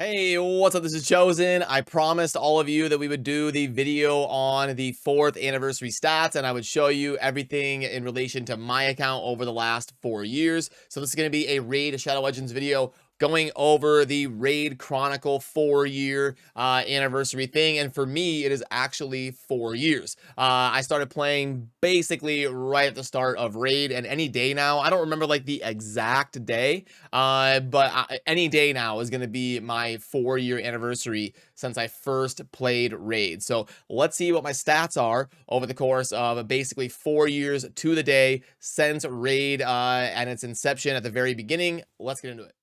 Hey, what's up? This is Chosen. I promised all of you that we would do the video on the 4th anniversary stats, and I would show you everything in relation to my account over the last 4 years. So this is going to be a Raid Shadow Legends video going over the Raid Chronicle 4-year anniversary thing. And for me, it is actually 4 years. I started playing basically right at the start of Raid, and any day now, I don't remember like the exact day, but any day now is going to be my 4-year anniversary since I first played Raid. So let's see what my stats are over the course of basically 4 years to the day since Raid and its inception at the very beginning. Let's get into it.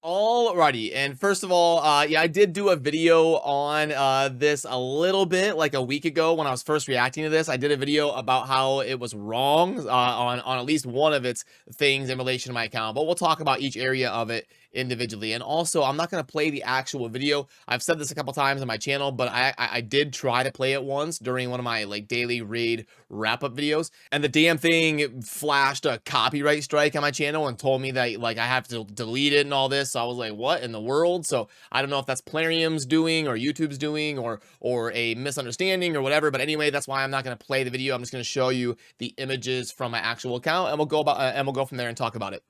Alrighty, and first of all, yeah, I did do a video on this a little bit like a week ago when I was first reacting to this. I did a video about how it was wrong on at least one of its things in relation to my account, but we'll talk about each area of it individually. And also, I'm not going to play the actual video. I've said this a couple times on my channel, but I did try to play it once during one of my like daily Raid wrap-up videos, and the damn thing flashed a copyright strike on my channel and told me that like I have to delete it and all this. So I was like, what in the world? So I don't know if that's Plarium's doing or YouTube's doing or a misunderstanding or whatever, but anyway, that's why I'm not going to play the video. I'm just going to show you the images from my actual account, and we'll go from there and talk about it.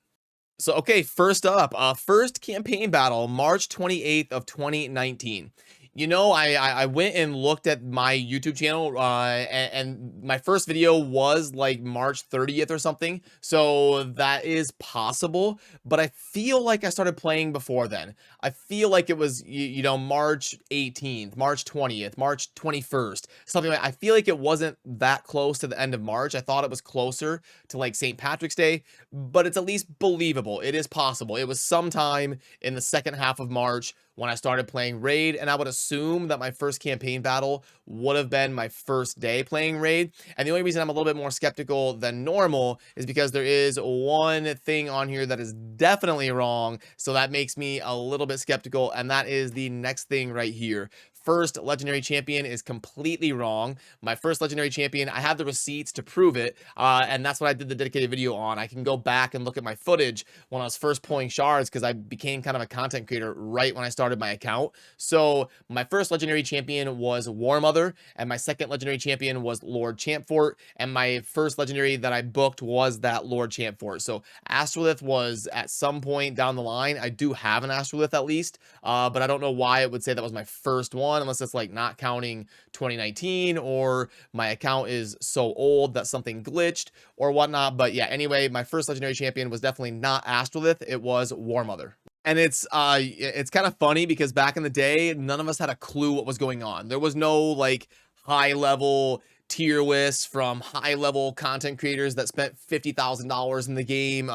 So, okay, first up, first campaign battle, March 28th of 2019. You know, I went and looked at my YouTube channel, and my first video was like March 30th or something. So that is possible, but I feel like I started playing before then. I feel like it was, you know, March 18th, March 20th, March 21st, something like. I feel like it wasn't that close to the end of March. I thought it was closer to like St. Patrick's Day, but it's at least believable. It is possible. It was sometime in the second half of March when I started playing Raid, and I would assume that my first campaign battle would have been my first day playing Raid. And the only reason I'm a little bit more skeptical than normal is because there is one thing on here that is definitely wrong, so that makes me a little bit skeptical, and that is the next thing right here. First legendary champion is completely wrong. My first legendary champion, I have the receipts to prove it, and that's what I did the dedicated video on. I can go back and look at my footage when I was first pulling shards, because I became kind of a content creator right when I started my account. So my first legendary champion was War Mother, and my second legendary champion was Lord Champfort, and my first legendary that I booked was that Lord Champfort. So Astrolith was at some point down the line. I do have an Astrolith at least, but I don't know why it would say that was my first one, unless it's like not counting 2019, or my account is so old that something glitched or whatnot. But yeah, anyway, my first legendary champion was definitely not Astrolith, it was War Mother. And it's kind of funny because back in the day, none of us had a clue what was going on. There was no like high level tier lists from high level content creators that spent $50,000 in the game.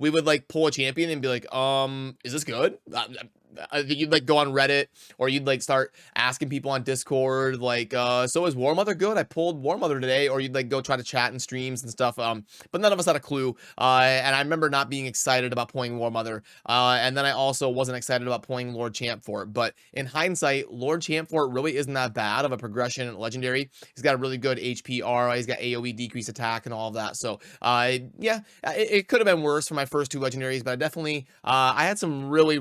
We would like pull a champion and be like, is this good? You'd like go on Reddit, or you'd like start asking people on Discord like, so is War Mother good? I pulled War Mother today. Or you'd like go try to chat in streams and stuff, but none of us had a clue. And I remember not being excited about pulling War Mother, and then I also wasn't excited about pulling Lord Champfort. But in hindsight, Lord Champfort really isn't that bad of a progression legendary. He's got a really good HP aura, he's got AoE decrease attack and all of that. So yeah, it could have been worse for my first two legendaries, but I definitely I had some really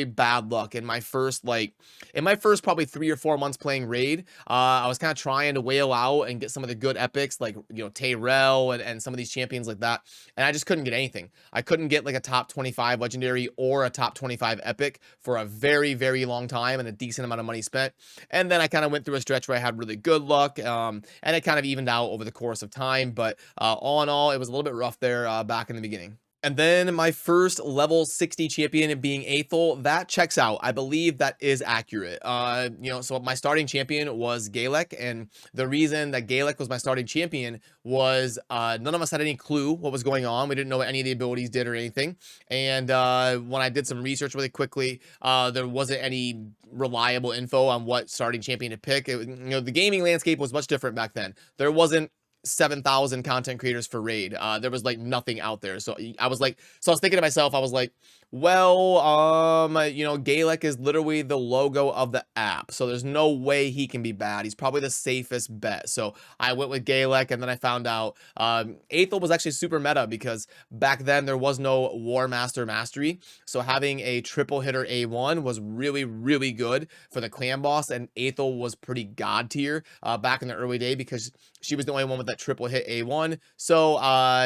bad luck in my first probably 3 or 4 months playing Raid. I was kind of trying to whale out and get some of the good epics, like, you know, Tayrell and some of these champions like that, and I just couldn't get anything. I couldn't get like a top 25 legendary or a top 25 epic for a very long time, and a decent amount of money spent. And then I kind of went through a stretch where I had really good luck, and it kind of evened out over the course of time. But all in all, it was a little bit rough there back in the beginning. And then my first level 60 champion being Aethel, that checks out. I believe that is accurate. You know, so my starting champion was Galek, and the reason that Galek was my starting champion was none of us had any clue what was going on. We didn't know what any of the abilities did or anything. And when I did some research really quickly, there wasn't any reliable info on what starting champion to pick. You know, the gaming landscape was much different back then. There wasn't 7,000 content creators for raid. There was like nothing out there. So I was like, so I was thinking to myself, I was like, well, you know, Galek is literally the logo of the app, so there's no way he can be bad. He's probably the safest bet. So I went with Galek, and then I found out Aethel was actually super meta because back then there was no War Master Mastery. So having a triple hitter A1 was really, really good for the clan boss, and Aethel was pretty god tier back in the early day because she was the only one with that triple hit A1. So,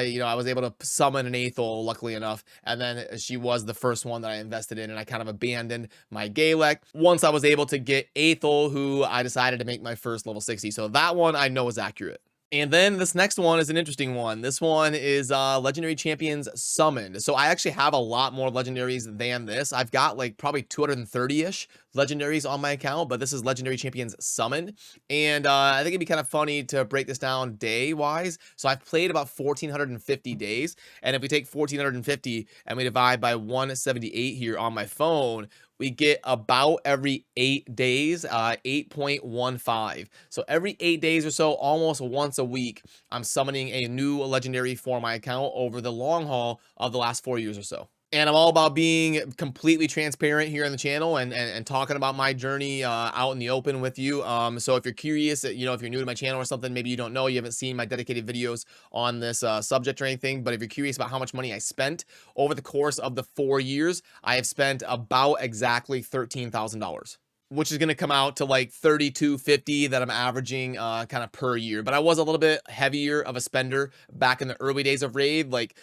you know, I was able to summon an Aethel, luckily enough, and then she was the first one that I invested in, and I kind of abandoned my Galek once I was able to get Aethel, who I decided to make my first level 60. So that one I know is accurate. And then this next one is an interesting one. This one is Legendary Champions Summoned. So I actually have a lot more legendaries than this. I've got like probably 230-ish legendaries on my account, but this is Legendary Champions Summoned. And I think it'd be kind of funny to break this down day-wise. So I've played about 1,450 days. And if we take 1,450 and we divide by 178 here on my phone, we get about every 8 days, 8.15. So every 8 days or so, almost once a week, I'm summoning a new legendary for my account over the long haul of the last 4 years or so. And I'm all about being completely transparent here on the channel and talking about my journey out in the open with you. So if you're curious, you know, if you're new to my channel or something, maybe you don't know, you haven't seen my dedicated videos on this subject or anything, but if you're curious about how much money I spent over the course of the 4 years, I have spent about exactly $13,000. Which is going to come out to like $3,250 that I'm averaging kind of per year. But I was a little bit heavier of a spender back in the early days of raid. Like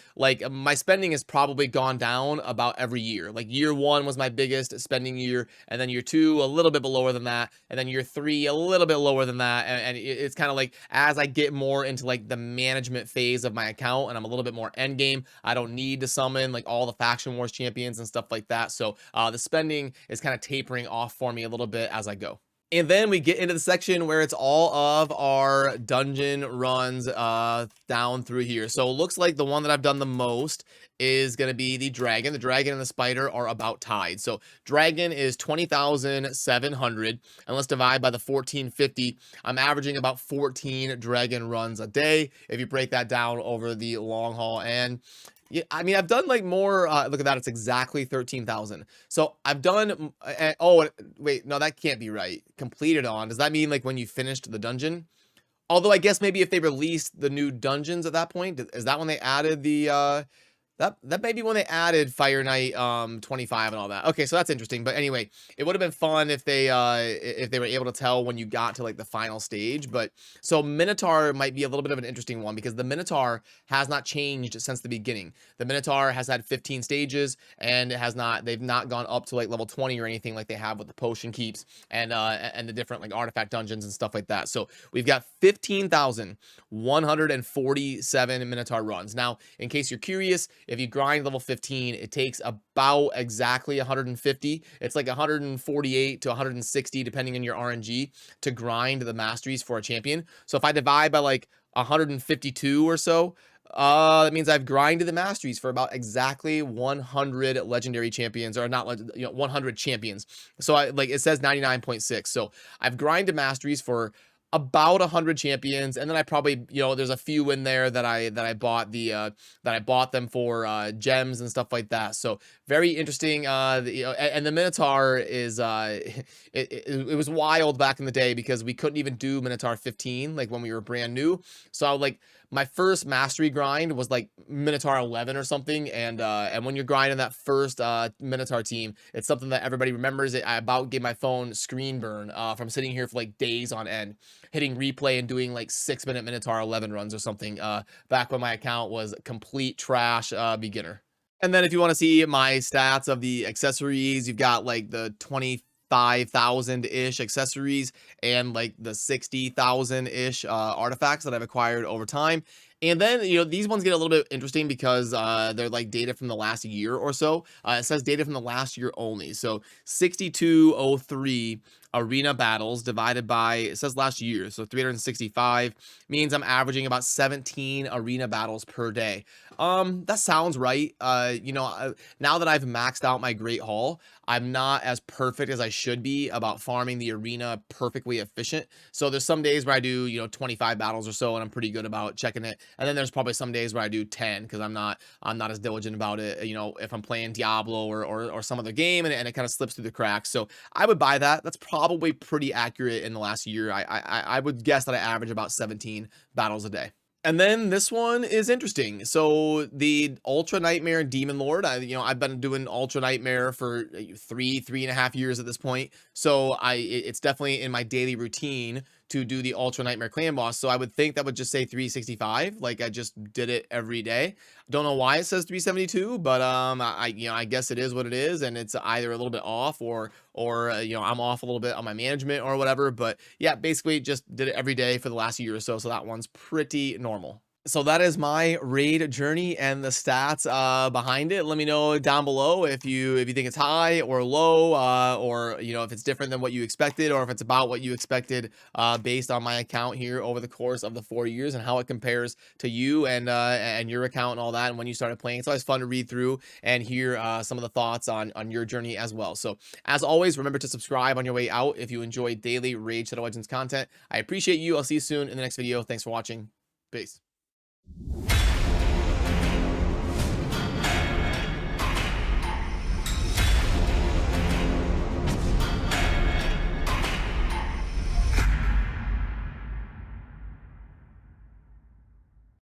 my spending has probably gone down about every year. Like year 1 was my biggest spending year, and then year 2 a little bit lower than that, and then year 3 a little bit lower than that. And it's kind of like as I get more into like the management phase of my account and I'm a little bit more end game, I don't need to summon like all the faction wars champions and stuff like that. So the spending is kind of tapering off for me a little bit as I go. And then we get into the section where it's all of our dungeon runs down through here. So it looks like the one that I've done the most is going to be the dragon. The dragon and the spider are about tied. So dragon is 20,700, and let's divide by the 1,450. I'm averaging about 14 dragon runs a day if you break that down over the long haul. And yeah, I mean, I've done like more, look at that, it's exactly 13,000. So I've done, oh, wait, no, that can't be right. Completed on, does that mean like when you finished the dungeon? Although I guess maybe if they released the new dungeons at that point, is that when they added the, that may be when they added Fire Knight 25 and all that. Okay, so that's interesting. But anyway, it would have been fun if they were able to tell when you got to like the final stage. But so Minotaur might be a little bit of an interesting one because the Minotaur has not changed since the beginning. The Minotaur has had 15 stages and they've not gone up to like level 20 or anything like they have with the potion keeps and the different like artifact dungeons and stuff like that. So we've got 15,147 Minotaur runs. Now, in case you're curious, if you grind level 15, it takes about exactly 150. It's like 148 to 160, depending on your RNG, to grind the masteries for a champion. So if I divide by like 152 or so, that means I've grinded the masteries for about exactly 100 legendary champions, or not, 100 champions. So it says 99.6. So I've grinded masteries for about 100 champions, and then I probably, there's a few in there that I bought that I bought them for gems and stuff like that. So very interesting. And the Minotaur is it was wild back in the day because we couldn't even do Minotaur 15 like when we were brand new. So like my first mastery grind was like Minotaur 11 or something, and when you're grinding that first Minotaur team, it's something that everybody remembers. I about gave my phone screen burn from sitting here for like days on end, hitting replay and doing like 6-minute Minotaur 11 runs or something back when my account was complete trash beginner. And then if you want to see my stats of the accessories, you've got like the 25,000-ish accessories and like the 60,000-ish artifacts that I've acquired over time. And then, these ones get a little bit interesting because they're like data from the last year or so. It says data from the last year only. So 6203 arena battles divided by, it says last year. So 365 means I'm averaging about 17 arena battles per day. That sounds right. Now that I've maxed out my Great Hall, I'm not as perfect as I should be about farming the arena perfectly efficient. So there's some days where I do, 25 battles or so, and I'm pretty good about checking it. And then there's probably some days where I do 10 because I'm not as diligent about it. If I'm playing Diablo or some other game, and it kind of slips through the cracks. So I would buy that. That's probably pretty accurate in the last year. I would guess that I average about 17 battles a day. And then this one is interesting. So the Ultra Nightmare Demon Lord, I've been doing Ultra Nightmare for 3.5 years at this point. So it's definitely in my daily routine to do the Ultra Nightmare Clan Boss. So I would think that would just say 365. Like I just did it every day. Don't know why it says 372, but I guess it is what it is, and it's either a little bit off or I'm off a little bit on my management or whatever. But yeah, basically just did it every day for the last year or so. So that one's pretty normal. So that is my raid journey and the stats behind it. Let me know down below if you think it's high or low, or if it's different than what you expected, or if it's about what you expected based on my account here over the course of the 4 years, and how it compares to you and your account and all that, and when you started playing. It's always fun to read through and hear some of the thoughts on your journey as well. So as always, remember to subscribe on your way out if you enjoy daily Raid Shadow Legends content. I appreciate you. I'll see you soon in the next video. Thanks for watching. Peace.